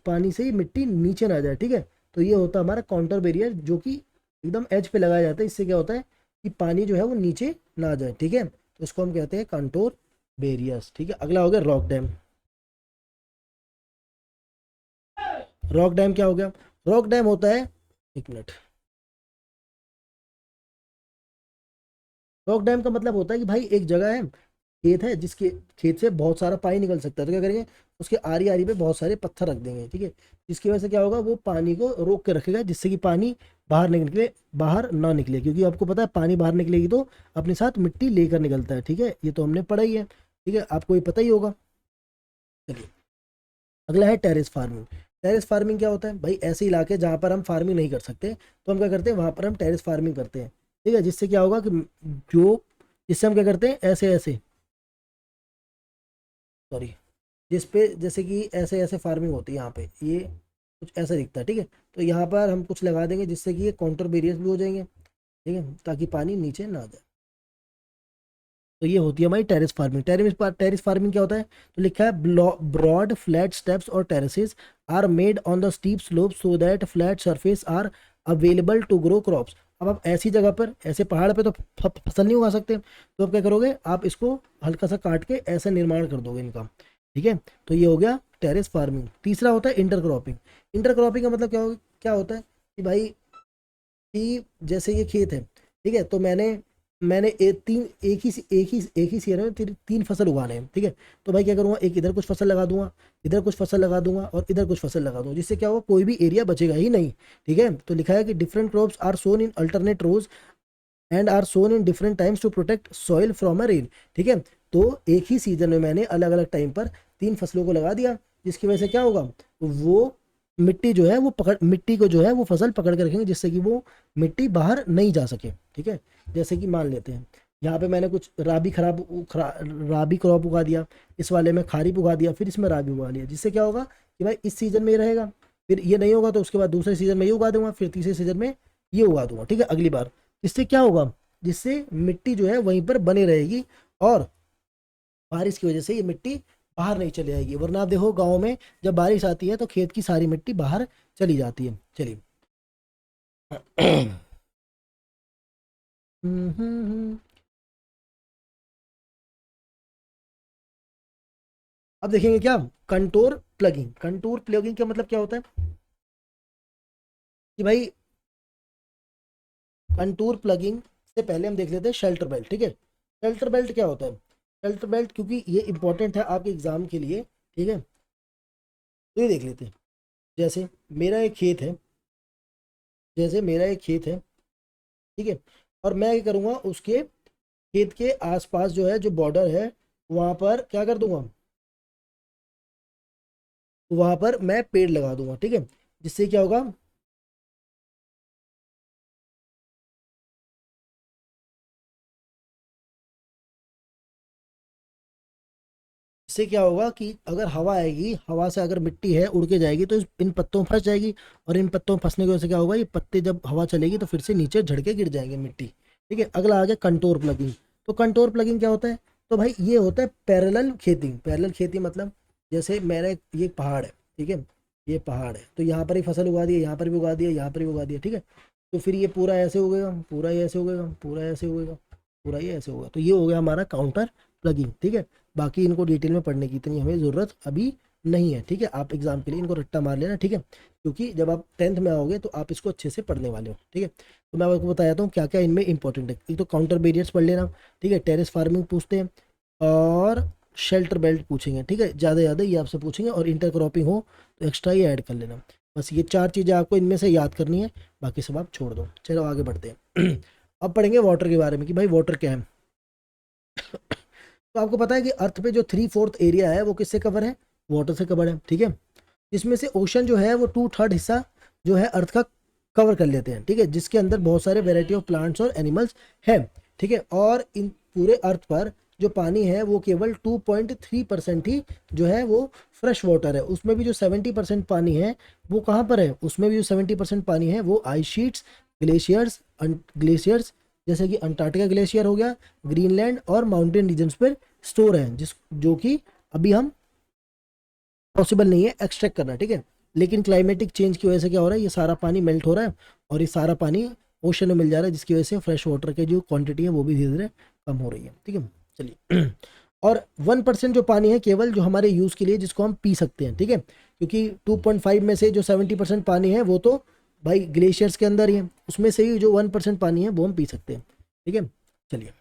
पानी से ही मिट्टी नीचे ना जाए। ठीक है, तो ये होता है हमारा काउंटर बैरियर, जो कि एकदम एज पे लगाया जाता है। इससे क्या होता है कि पानी जो है वो नीचे ना जाए। ठीक है, तो इसको हम कहते हैं कंटोर बेरियर्स। ठीक है, अगला हो गया रॉक डैम। रॉक डैम क्या हो गया, रॉक डैम होता है, एक मिनट, रॉक डैम का मतलब होता है कि भाई एक जगह है, खेत है, जिसके खेत से बहुत सारा पानी निकल सकता है, तो क्या करेंगे, उसके आरी आरी पे बहुत सारे पत्थर रख देंगे। ठीक है, जिसकी वजह से क्या होगा, वो पानी को रोक के रखेगा, जिससे कि पानी बाहर नहीं निकले, बाहर ना निकले, क्योंकि आपको पता है पानी बाहर निकलेगी तो अपने साथ मिट्टी लेकर निकलता है। ठीक है, ये तो हमने पढ़ा ही है। ठीक है, आपको ये पता ही होगा। चलिए, अगला है टेरेस फार्मिंग। टेरेस फार्मिंग क्या होता है भाई, ऐसे इलाके जहाँ पर हम फार्मिंग नहीं कर सकते, तो हम क्या करते हैं, वहाँ पर हम टेरेस फार्मिंग करते हैं। ठीक है, जिससे क्या होगा कि जो जिससे हम क्या करते हैं, ऐसे ऐसे, सॉरी, जिस पे जैसे कि ऐसे ऐसे फार्मिंग होती है, यहाँ पे ये कुछ ऐसा दिखता है। ठीक है, तो यहाँ पर हम कुछ लगा देंगे जिससे कि ये काउंटर बैरियर्स भी हो जाएंगे। ठीक है, ताकि पानी नीचे ना जाए। तो ये होती है हमारी टेरेस फार्मिंग। टेरेस फार्मिंग क्या होता है, तो लिखा है ब्रॉड फ्लैट स्टेप्स और terraces are made on the steep slope so that flat surface are available to grow crops. अब आप ऐसी जगह पर, ऐसे पहाड़ पे तो फसल नहीं उगा सकते, तो आप क्या करोगे, आप इसको हल्का सा काट के ऐसा निर्माण कर दोगे इनका। ठीक है, तो ये हो गया टेरेस फार्मिंग। तीसरा होता है इंटरक्रॉपिंग। इंटरक्रॉपिंग का मतलब क्या होता है कि भाई, कि जैसे ये खेत है, ठीक है, तो मैंने मैंने एक ही सीजन में तीन फसल उगाने हैं। ठीक है, तो भाई क्या करूँगा, एक इधर कुछ फसल लगा दूंगा, इधर कुछ फसल लगा दूंगा, और इधर कुछ फसल लगा दूंगा, जिससे क्या होगा, कोई भी एरिया बचेगा ही नहीं। ठीक है, तो लिखा है कि different crops are sown in alternate rows and are sown in different times to protect soil from a rain. ठीक है, तो एक ही सीजन में मैंने अलग अलग टाइम पर तीन फसलों को लगा दिया, जिसकी वजह से क्या होगा, वो मिट्टी जो है वो पकड़, मिट्टी को जो है वो फसल पकड़ के रखेंगे, जिससे कि वो मिट्टी बाहर नहीं जा सके। ठीक है, जैसे कि मान लेते हैं यहाँ पे मैंने कुछ राबी क्रॉप उगा दिया, इस वाले में खारीफ उगा दिया, फिर इसमें राबी उगा लिया, जिससे क्या होगा कि भाई इस सीजन में ये रहेगा, फिर ये नहीं होगा तो उसके बाद दूसरे सीजन में ये उगा दूंगा, फिर तीसरे सीजन में ये उगा दूंगा। ठीक है, अगली बार। इससे क्या होगा, जिससे मिट्टी जो है वहीं पर बनी रहेगी, और बारिश की वजह से ये मिट्टी बाहर नहीं चली जाएगी। वरना आप देखो गाँव में जब बारिश आती है तो खेत की सारी मिट्टी बाहर चली जाती है। चलिए अब देखेंगे क्या, कंटोर प्लगिंग। कंटूर प्लगिंग का मतलब क्या होता है कि भाई, कंटूर प्लगिंग से पहले हम देख लेते हैं शेल्टर बेल्ट। ठीक है, शेल्टर बेल्ट क्या होता है, शेल्टर बेल्ट क्योंकि ये इंपॉर्टेंट है आपके एग्जाम के लिए। ठीक है, तो ये देख लेते हैं। जैसे मेरा एक खेत है, जैसे मेरा एक खेत है, ठीक है, और मैं क्या करूँगा, उसके खेत के आसपास जो है, जो बॉर्डर है, वहां पर क्या कर दूंगा, वहां पर मैं पेड़ लगा दूंगा। ठीक है, जिससे क्या होगा, इससे क्या होगा कि अगर हवा आएगी, हवा से अगर मिट्टी है उड़ के जाएगी तो इन पत्तों में फंस जाएगी, और इन पत्तों में फंसने की वजह से क्या होगा, ये पत्ते जब हवा चलेगी तो फिर से नीचे झड़ के गिर जाएंगे मिट्टी। ठीक है, अगला आ गया कंटोर प्लगिंग। तो कंटोर प्लगिंग क्या होता है, तो भाई ये होता है पैरेलल खेती। पैरेलल खेती मतलब, जैसे मेरा ये पहाड़ है, ठीक है, ये पहाड़ है, तो यहाँ पर ही फसल उगा दिया, यहाँ पर भी उगा दिया, यहाँ पर भी उगा दिया। ठीक है, तो फिर ये पूरा ऐसे उगेगा, पूरा ये ऐसे उगेगा, पूरा ऐसे उगेगा, पूरा ये ऐसे होगा, तो ये हो गया हमारा काउंटर प्लगिंग। ठीक है, बाकी इनको डिटेल में पढ़ने की इतनी हमें ज़रूरत अभी नहीं है। ठीक है, आप एग्जाम के लिए इनको रट्टा मार लेना। ठीक है, क्योंकि जब आप 10th में आओगे तो आप इसको अच्छे से पढ़ने वाले हो। ठीक है, तो मैं आपको बताया हूँ क्या क्या इनमें इंपॉर्टेंट है। एक तो काउंटर बैरियर्स पढ़ लेना, ठीक है, टेरेस फार्मिंग पूछते हैं, और शेल्टर बेल्ट पूछेंगे। ठीक है, ज़्यादा ज़्यादा ये आपसे पूछेंगे, और इंटर क्रॉपिंग हो तो एक्स्ट्रा ये ऐड कर लेना। बस ये चार चीज़ें आपको इनमें से याद करनी है, बाकी सब आप छोड़ दो। चलो आगे बढ़ते हैं अब पढ़ेंगे वाटर के बारे में, कि भाई वाटर क्या है। तो आपको पता है कि अर्थ पे जो 3/4 एरिया है वो किससे कवर है, वाटर से कवर है। ठीक है, जिसमें से ओशन जो है वो 2/3 हिस्सा जो है अर्थ का कवर कर लेते हैं, ठीक है, जिसके अंदर बहुत सारे वेराइटी ऑफ प्लांट्स और एनिमल्स हैं, ठीक है। और इन पूरे अर्थ पर जो पानी है वो केवल 2.3% ही जो है वो फ्रेश वाटर है। उसमें भी जो 70% पानी है वो कहाँ पर है, उसमें भी जो 70% पानी है वो आइस शीट्स, ग्लेशियर्स जैसे कि अंटार्कटिका ग्लेशियर हो गया, ग्रीनलैंड और माउंटेन रीजन्स पर स्टोर है, जो कि अभी हम पॉसिबल नहीं है एक्सट्रैक्ट करना, ठीक है। लेकिन क्लाइमेटिक चेंज की वजह से क्या हो रहा है, ये सारा पानी मेल्ट हो रहा है और ये सारा पानी ओशन में मिल जा रहा है, जिसकी वजह से फ्रेश वाटर की जो क्वांटिटी है वो भी धीरे धीरे कम हो रही है, ठीक है। चलिए और 1% जो पानी है केवल जो हमारे यूज़ के लिए जिसको हम पी सकते हैं, ठीक है, क्योंकि 2.5 में से जो 70% पानी है वो तो भाई ग्लेशियर्स के अंदर ही है, उसमें से ही जो 1% पानी है वो हम पी सकते हैं, ठीक है। चलिए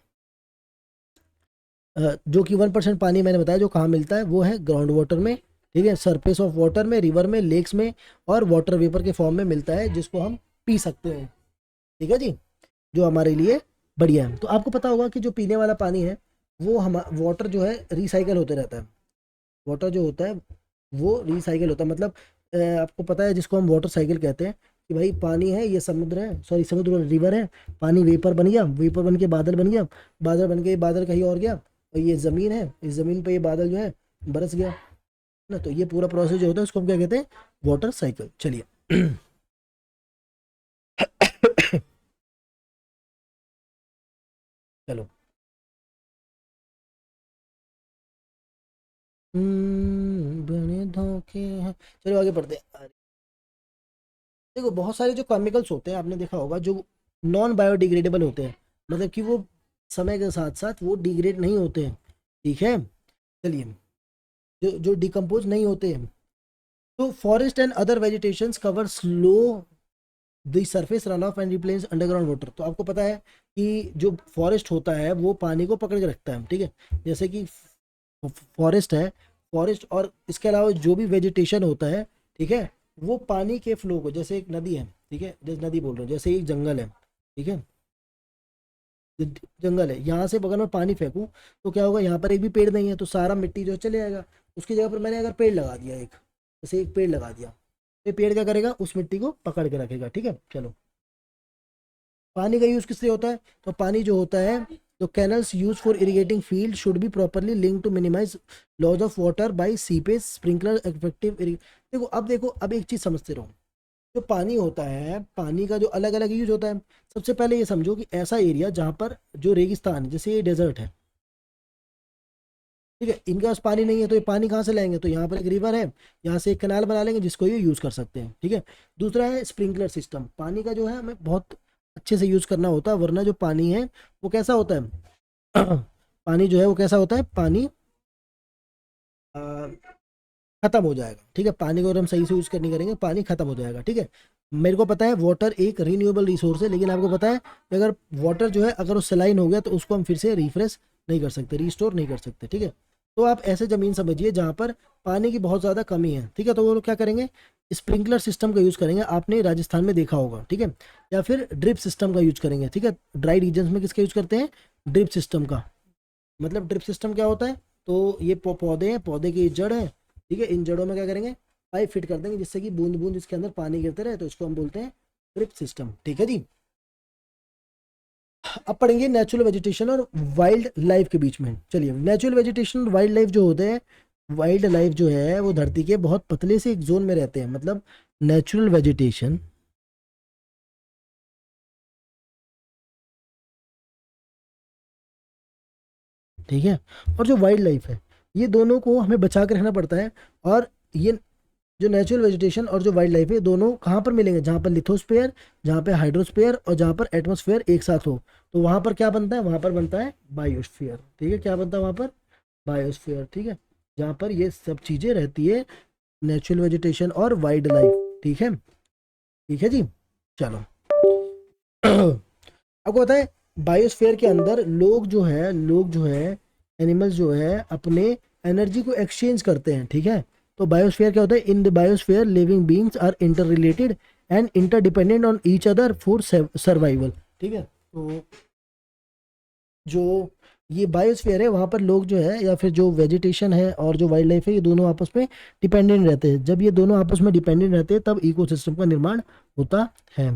जो कि 1% पानी मैंने बताया जो कहाँ मिलता है वो है ग्राउंड वाटर में, ठीक है, सरफेस ऑफ वाटर में, रिवर में, लेक्स में और वाटर वेपर के फॉर्म में मिलता है, जिसको हम पी सकते हैं, ठीक है जी, जो हमारे लिए बढ़िया है। तो आपको पता होगा कि जो पीने वाला पानी है वो हम वाटर जो है रिसाइकल होते रहता है, वाटर जो होता है वो रिसाइकल होता है, मतलब आपको पता है जिसको हम वाटर साइकिल कहते हैं कि भाई पानी है ये समुद्र है, सॉरी समुद्र रिवर है, पानी वेपर बन गया, वेपर बन के बादल बन गया, बादल बन के बादल कहीं और गया, और ये ज़मीन है, इस ज़मीन पे ये बादल जो है बरस गया ना। तो ये पूरा प्रोसेस जो होता है उसको हम क्या कहते हैं, वाटर साइकिल। चलिए चलो बड़े धोखे हैं, चलो आगे बढ़ते हैं। देखो बहुत सारे जो केमिकल्स होते हैं आपने देखा होगा जो नॉन बायोडिग्रेडेबल होते हैं, मतलब कि वो समय के साथ साथ वो डिग्रेड नहीं होते हैं, ठीक है। चलिए जो जो डिकम्पोज नहीं होते हैं, तो forest and other vegetations cover slow the surface run of and replace underground water. तो आपको पता है कि जो फॉरेस्ट होता है वो पानी को पकड़ के रखता है, ठीक है, जैसे कि फॉरेस्ट है, फॉरेस्ट और इसके अलावा जो भी वेजिटेशन होता है, ठीक है, वो पानी के फ्लो को, जैसे एक नदी है, ठीक है, जैसे नदी बोल रहे हो, जैसे एक जंगल है, ठीक है, जंगल है, यहाँ से अगर मैं पानी फेंकूँ तो क्या होगा, यहाँ पर एक भी पेड़ नहीं है तो सारा मिट्टी जो है चले जाएगा, उसकी जगह पर मैंने अगर पेड़ लगा दिया एक, जैसे एक पेड़ लगा दिया, तो ये पेड़ क्या करेगा, उस मिट्टी को पकड़ के रखेगा, ठीक है। चलो पानी का यूज़ किससे होता है, तो पानी जो होता है, तो canals use for irrigating field should be properly link to minimize loss of water by seepage sprinkler effective. देखो अब एक चीज़ समझते रहो, जो पानी होता है पानी का जो अलग अलग यूज होता है। सबसे पहले ये समझो कि ऐसा एरिया जहाँ पर जो रेगिस्तान है, जैसे ये डेजर्ट है, ठीक है, इनके पास पानी नहीं है तो ये पानी कहाँ से लाएंगे, तो यहाँ पर एक रिवर है, यहाँ से एक कैनाल बना लेंगे जिसको ये यूज़ कर सकते हैं, ठीक है। दूसरा है स्प्रिंकलर सिस्टम, पानी का जो है हमें बहुत अच्छे से यूज़ करना होता है, वरना जो पानी है वो कैसा होता है पानी जो है वो कैसा होता है, पानी खत्म हो जाएगा, ठीक है, पानी को अगर हम सही से यूज़ नहीं करेंगे पानी खत्म हो जाएगा, ठीक है। मेरे को पता है वाटर एक रीन्यूएबल रिसोर्स है, लेकिन आपको पता है कि अगर वाटर जो है अगर वो सलाइन हो गया तो उसको हम फिर से रिफ्रेश नहीं कर सकते, रिस्टोर नहीं कर सकते, ठीक है। तो आप ऐसे ज़मीन समझिए जहाँ पर पानी की बहुत ज़्यादा कमी है, ठीक है, तो वो लोग क्या करेंगे, स्प्रिंकलर सिस्टम का यूज़ करेंगे, आपने राजस्थान में देखा होगा, ठीक है, या फिर ड्रिप सिस्टम का यूज़ करेंगे, ठीक है। ड्राई रीजन्स में किसका यूज़ करते हैं, ड्रिप सिस्टम का। मतलब ड्रिप सिस्टम क्या होता है, तो ये पौधे हैं, पौधे की जड़ है, ठीक है, इन जड़ों में क्या करेंगे, पाइप फिट कर देंगे जिससे कि बूंद बूंद इसके अंदर पानी गिरते रहे, तो इसको हम बोलते हैं ड्रिप सिस्टम, ठीक है जी। अब पढ़ेंगे नेचुरल वेजिटेशन और वाइल्ड लाइफ के बीच में। चलिए नेचुरल वेजिटेशन और वाइल्ड लाइफ जो होते हैं, वाइल्ड लाइफ जो है वो धरती के बहुत पतले से एक जोन में रहते हैं, मतलब नेचुरल वेजिटेशन, ठीक है, और जो वाइल्ड लाइफ है, ये दोनों को हमें बचा के रखना पड़ता है। और ये जो नेचुरल वेजिटेशन और जो वाइल्ड लाइफ है दोनों कहाँ पर मिलेंगे, जहाँ पर लिथोस्फेयर, जहाँ पे हाइड्रोस्फेयर और जहाँ पर एटमॉस्फेयर एक साथ हो, तो वहाँ पर क्या बनता है, वहाँ पर बनता है बायोस्फीयर, ठीक है, क्या बनता है वहाँ पर, बायोस्फीयर, ठीक है, जहाँ पर ये सब चीज़ें रहती है, नेचुरल वेजिटेशन और वाइल्ड लाइफ, ठीक है, ठीक है जी। चलो आपको पता है बायोस्फीयर के अंदर लोग जो है एनिमल्स जो है अपने एनर्जी को एक्सचेंज करते हैं, ठीक है। तो बायोस्फीयर क्या होता है, in the biosphere living beings are interrelated and interdependent on each other for survival, ठीक है। तो जो ये बायोस्फीयर है, वहाँ पर लोग जो है या फिर जो वेजिटेशन है और जो वाइल्ड लाइफ है, ये दोनों आपस में डिपेंडेंट रहते हैं। जब ये दोनों आपस में डिपेंडेंट रहते हैं तब इकोसिस्टम का निर्माण होता है।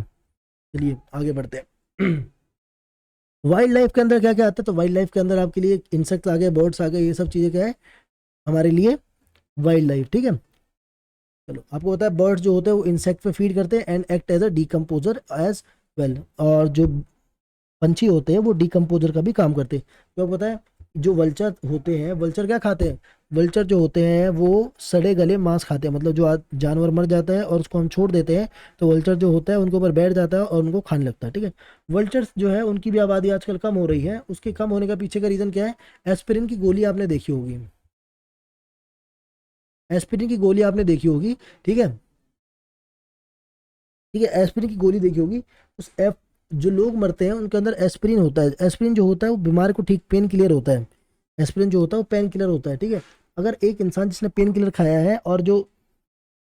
चलिए आगे बढ़ते हैं। वाइल्ड लाइफ के अंदर क्या क्या आता है? तो वाइल्ड लाइफ के अंदर आपके लिए इंसेक्ट्स आ गए, बर्ड्स आ गए, ये सब चीज़ें क्या है हमारे लिए वाइल्ड लाइफ। ठीक है, चलो आपको पता है बर्ड्स जो होते हैं वो इंसेक्ट पे फीड करते हैं and act as a decomposer as well, और जो पंछी होते हैं वो डीकम्पोजर का भी काम करते हैं। तो आपको पता है जो वल्चर होते हैं, वल्चर क्या खाते हैं? वल्चर जो होते हैं वो सड़े गले मांस खाते हैं, मतलब जो जानवर मर जाता है और उसको हम छोड़ देते हैं तो वल्चर जो होता है उनके ऊपर बैठ जाता है और उनको खाने लगता है। ठीक है, वल्चर्स जो है उनकी भी आबादी आजकल कम हो रही है। उसके कम होने का पीछे का रीज़न क्या है? एस्पिरिन की गोली आपने देखी होगी, एस्पिरिन की गोली आपने देखी होगी। ठीक है, ठीक है, एस्पिरिन की गोली देखी होगी। उस एफ जो लोग मरते हैं उनके अंदर एस्पिरिन होता है। एस्पिरिन जो होता है वो बीमार को ठीक पेन किलर होता है। एस्पिरिन जो होता है वो पेन किलर होता है। ठीक है, अगर एक इंसान जिसने पेन किलर खाया है और जो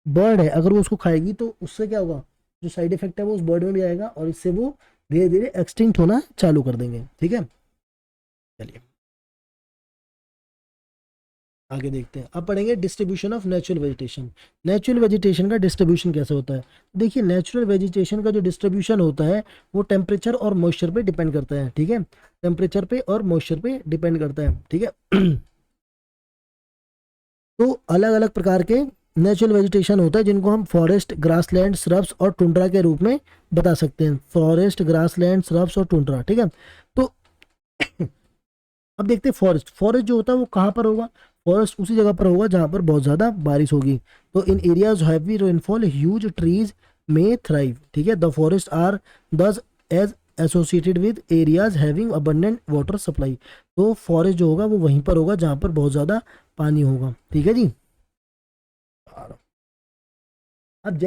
बर्ड है अगर वो उसको खाएगी तो उससे क्या होगा? जो साइड इफेक्ट है वो उस बर्ड में भी आएगा और इससे वो धीरे धीरे एक्सटिंक्ट होना चालू कर देंगे। ठीक है, चलिए आगे देखते हैं। अब पढ़ेंगे distribution of natural vegetation. Natural vegetation का डिस्ट्रीब्यूशन कैसे होता है? देखिए नेचुरल वेजिटेशन का जो डिस्ट्रीब्यूशन होता है वो टेम्परेचर और मॉइस्चर पे डिपेंड करता है। ठीक है, टेम्परेचर पे और मॉइस्चर पे डिपेंड करता है। ठीक है, तो अलग अलग प्रकार के नेचुरल वेजिटेशन होता है जिनको हम फॉरेस्ट, ग्रासलैंड, श्रब्स और टुंड्रा के रूप में बता सकते हैं। फॉरेस्ट, ग्रासलैंड, श्रब्स और टुंड्रा। ठीक है, तो अब देखते हैं फॉरेस्ट। फॉरेस्ट जो होता है वो कहाँ पर होगा? फॉरेस्ट उसी जगह पर होगा जहाँ पर बहुत ज़्यादा बारिश होगी। तो इन areas heavy rainfall huge trees में थ्राइव। ठीक है, the forest are thus as associated with areas having abundant water supply. तो फॉरेस्ट जो होगा वो वहीं पर होगा जहाँ पर बहुत ज़्यादा पानी होगा। ठीक है जी, अब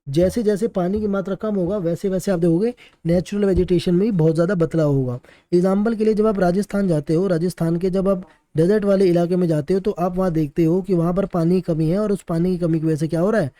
जैसे जैसे पानी की मात्रा कम होगा वैसे वैसे आप देखोगे नेचुरल वेजिटेशन में भी बहुत ज़्यादा बदलाव होगा। एग्जाम्पल के लिए जब आप राजस्थान जाते हो, राजस्थान के जब आप डेजर्ट वाले इलाके में जाते हो तो आप वहाँ देखते हो कि वहाँ पर पानी की कमी है और उस पानी की कमी की वजह से क्या हो रहा है?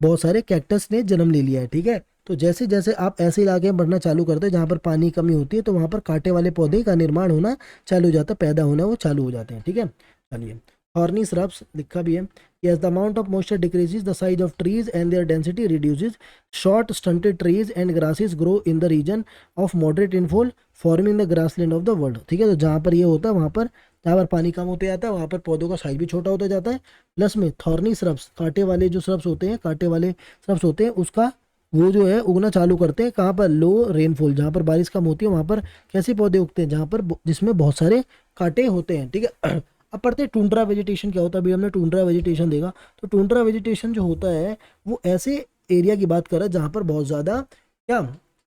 बहुत सारे कैक्टस ने जन्म ले लिया है। ठीक है, तो जैसे जैसे आप ऐसे इलाके में बढ़ना चालू करते हैं जहाँ पर पानी की कमी होती है तो वहाँ पर कांटे वाले पौधे का निर्माण होना चालू हो जाता है, पैदा होना वो चालू हो जाते हैं। ठीक है, चलिए थॉर्नी श्रब्स लिखा भी है। Yes, the amount of moisture decreases, the size of trees and their density reduces. Short, stunted trees and grasses grow in the region of moderate rainfall, forming the grassland of the world. ठीक है, तो जहाँ पर ये होता है वहाँ पर जहाँ पर पानी कम होते जाता है वहाँ पर पौधों का साइज भी छोटा होता जाता है। प्लस में थॉर्नी श्रब्स, कांटे वाले जो श्रब्स होते हैं, कांटे वाले श्रब्स होते हैं, उसका वो जो है उगना चालू करते हैं कहाँ पर? लो रेनफॉल, जहाँ पर बारिश कम होती है वहाँ पर कैसे पौधे उगते हैं? जहाँ पर जिसमें बहुत सारे कांटे होते हैं। ठीक है, अब पढ़ते हैं टुंड्रा वेजिटेशन क्या होता है। अभी हमने टुंड्रा वेजिटेशन देखा, तो टुंड्रा वेजिटेशन जो होता है वो ऐसे एरिया की बात कर रहा है जहाँ पर बहुत ज़्यादा क्या,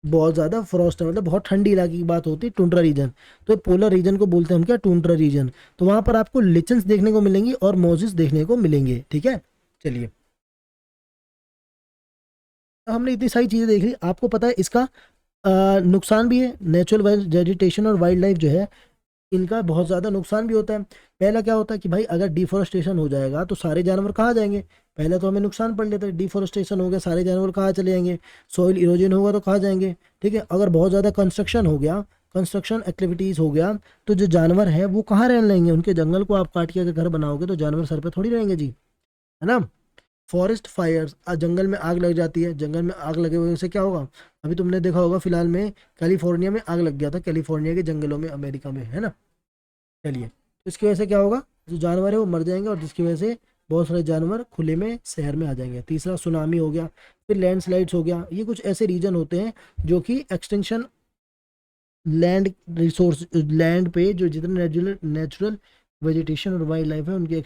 बहुत ज़्यादा फ्रॉस्ट है, मतलब बहुत ठंडी इलाके की बात होती है टुंड्रा रीजन। तो पोलर रीजन को बोलते हैं हम क्या? Tundra region. तो वहाँ पर आपको लिचन्स देखने को मिलेंगी और मोजेस देखने को मिलेंगे। ठीक है, चलिए हमने इतनी सारी चीज़ें देख ली। आपको पता है इसका नुकसान भी है। नेचुरल वेजिटेशन और वाइल्ड लाइफ जो है इनका बहुत ज़्यादा नुकसान भी होता है। पहला क्या होता है कि भाई अगर डिफोरेस्टेशन हो जाएगा तो सारे जानवर कहाँ जाएंगे? पहले तो हमें नुकसान पड़ लेता है, डिफोरेस्टेशन हो गया सारे जानवर कहाँ चले जाएंगे? सॉइल इरोजन होगा तो कहाँ जाएंगे? ठीक है, अगर बहुत ज़्यादा कंस्ट्रक्शन हो गया, कंस्ट्रक्शन एक्टिविटीज़ हो गया तो जो जानवर है वो कहाँ रहने लगेंगे? उनके जंगल को आप काट के अगर घर बनाओगे तो जानवर सर पे थोड़ी रहेंगे जी, है ना। फॉरेस्ट फायर्स, जंगल में आग लग जाती है, जंगल में आग लगे हुए से क्या होगा? अभी तुमने देखा होगा फिलहाल में कैलिफोर्निया में आग लग गया था, कैलिफोर्निया के जंगलों में, अमेरिका में, है ना। चलिए तो इसकी वजह से क्या होगा? जो जानवर है वो मर जाएंगे और जिसकी वजह से बहुत सारे जानवर खुले में शहर में आ जाएंगे। तीसरा सुनामी हो गया, फिर लैंडस्लाइड्स हो गया। ये कुछ ऐसे रीजन होते हैं जो कि एक्सटेंशन लैंड रिसोर्स, लैंड पे जो जितने नेचुरल नेचुरल वेजिटेशन और वाइल्ड लाइफ है उनके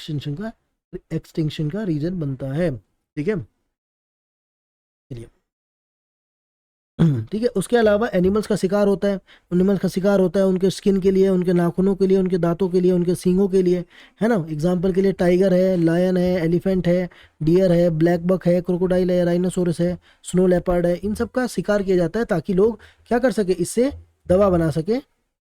एक्सटिंक्शन का रीजन बनता है। ठीक है, चलिए ठीक है, उसके अलावा एनिमल्स का शिकार होता है। एनिमल्स का शिकार होता है उनके स्किन के लिए, उनके नाखूनों के लिए, उनके दांतों के लिए, उनके सींगों के लिए, है ना। एग्जाम्पल के लिए टाइगर है, लायन है, एलिफेंट है, डियर है, ब्लैक बक है, क्रोकोडाइल है, राइनोसोरस है, स्नो लेपर्ड है। इन सब का शिकार किया जाता है ताकि लोग क्या कर सके? इससे दवा बना सके,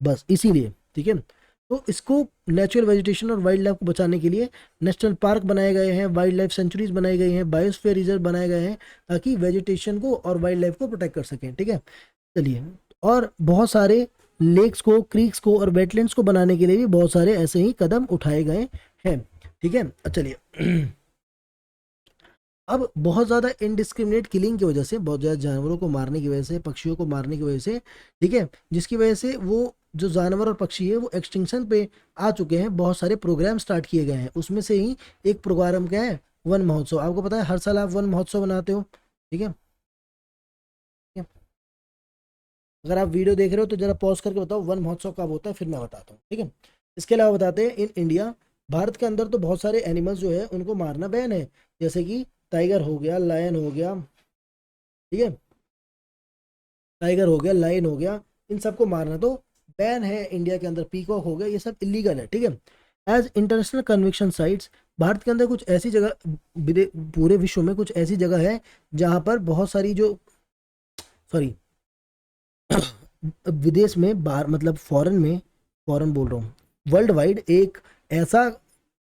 बस इसीलिए। ठीक है, तो इसको नेचुरल वेजिटेशन और वाइल्ड लाइफ को बचाने के लिए नेशनल पार्क बनाए गए हैं, वाइल्ड लाइफ सेंचुरीज बनाई गई हैं, बायोस्फीयर रिजर्व बनाए गए हैं ताकि वेजिटेशन को और वाइल्ड लाइफ को प्रोटेक्ट कर सकें। ठीक है, चलिए और बहुत सारे लेक्स को, क्रीक्स को और वेटलैंड्स को बनाने के लिए भी बहुत सारे ऐसे ही कदम उठाए गए हैं। ठीक है, चलिए अब बहुत ज़्यादा इनडिस्क्रिमिनेट किलिंग की वजह से, बहुत ज़्यादा जानवरों को मारने की वजह से, पक्षियों को मारने की वजह से, ठीक है, जिसकी वजह से वो जो जानवर और पक्षी है वो एक्सटिंक्शन पे आ चुके हैं। बहुत सारे प्रोग्राम स्टार्ट किए गए हैं, उसमें से ही एक प्रोग्राम क्या है, वन महोत्सव। आपको पता है हर साल आप वन महोत्सव बनाते हो, ठीक है। अगर आप वीडियो देख रहे हो तो जरा पॉज करके बताओ वन महोत्सव कब होता है, फिर मैं बताता हूँ, ठीक है। इसके अलावा बताते हैं इन इंडिया, भारत के अंदर तो बहुत सारे एनिमल्स जो है उनको मारना बैन है, जैसे कि टाइगर हो गया, लायन हो गया, ठीक है, टाइगर हो गया, लायन हो गया, इन सबको मारना तो बैन है इंडिया के अंदर। पीकॉक हो गया, ये सब इलीगल है, ठीक है। एज इंटरनेशनल कन्वेक्शन साइट्स, भारत के अंदर कुछ ऐसी जगह, पूरे विश्व में कुछ ऐसी जगह है जहाँ पर बहुत सारी जो, सॉरी, विदेश में, बाहर मतलब फॉरेन में, फॉरेन बोल रहा हूँ, वर्ल्ड वाइड एक ऐसा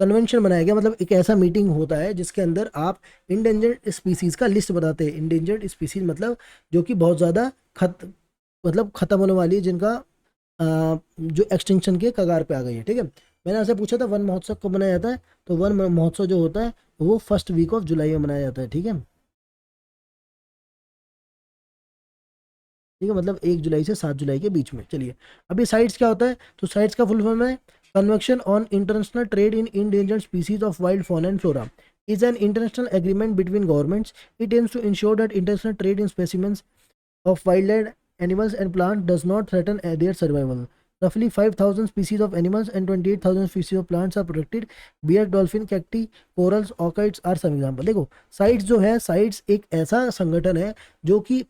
कन्वेंशन बनाया गया, मतलब एक ऐसा मीटिंग होता है जिसके अंदर आप इंडेंजर्ड स्पीसीज का लिस्ट बताते हैं। इंडेंजर्ड स्पीसीज मतलब जो कि बहुत ज़्यादा मतलब खत्म होने वाली है, जिनका जो एक्सटिंक्शन के कगार पे आ गई है, ठीक है। मैंने आपसे पूछा था वन महोत्सव कब मनाया जाता है, तो वन महोत्सव जो होता है वो फर्स्ट वीक ऑफ जुलाई में मनाया जाता है, ठीक है। ठीक है, मतलब 1 जुलाई से 7 जुलाई के बीच में। चलिए, अभी साइट्स क्या होता है, तो साइट्स का फुल फॉर्म है convention on international trade in endangered species of wild fauna and flora, is an international agreement between governments. It aims to ensure that international trade in specimens of wildlife, animals and plants does not threaten their survival. Roughly 5,000 species of animals and 28,000 species of plants are protected. Bear, dolphin, cacti, corals, orchids are some example. देखो, sites जो है, sites एक ऐसा संगठन है जो कि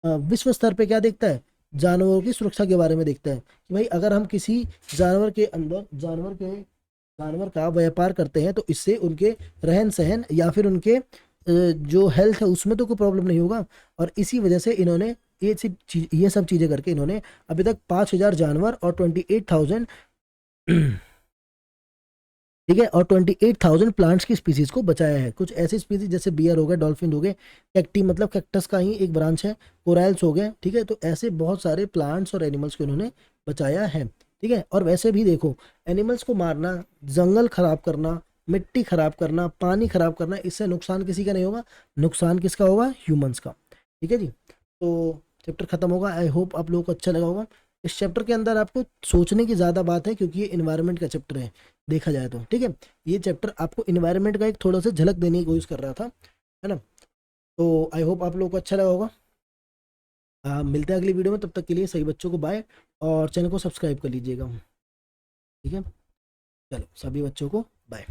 विश्व स्तर पे क्या देखता है, जानवरों की सुरक्षा के बारे में देखता है कि भाई अगर हम किसी जानवर के अंदर, जानवर का व्यापार करते हैं तो इससे उनके रहन सहन या फिर उनके जो हेल्थ है उसमें तो कोई प्रॉब्लम नहीं होगा। और इसी वजह से इन्होंने ये सब चीज़ें करके इन्होंने अभी तक 5,000 जानवर और 28,000, ठीक है, और 28,000 प्लांट्स की स्पीसीज को बचाया है। कुछ ऐसी स्पीसीज जैसे बियर हो गए, डॉल्फिन हो गए, कैक्टी मतलब कैक्टस का ही एक ब्रांच है, कोरल्स हो गए, ठीक है। तो ऐसे बहुत सारे प्लांट्स और एनिमल्स को इन्होंने बचाया है, ठीक है। और वैसे भी देखो, एनिमल्स को मारना, जंगल खराब करना, मिट्टी खराब करना, पानी खराब करना, इससे नुकसान किसी का नहीं होगा, नुकसान किसका होगा, ह्यूमंस का, ठीक है जी। तो चैप्टर खत्म होगा, आई होप आप लोगों को अच्छा लगा होगा। इस चैप्टर के अंदर आपको सोचने की ज़्यादा बात है क्योंकि ये इन्वायरमेंट का चैप्टर है देखा जाए तो, ठीक है। ये चैप्टर आपको इन्वायरमेंट का एक थोड़ा सा झलक देने की कोशिश कर रहा था, है ना। तो आई होप आप लोगों को अच्छा लगा होगा। मिलते हैं अगली वीडियो में, तब तक के लिए सभी बच्चों को बाय, और चैनल को सब्सक्राइब कर लीजिएगा, ठीक है। चलो, सभी बच्चों को बाय।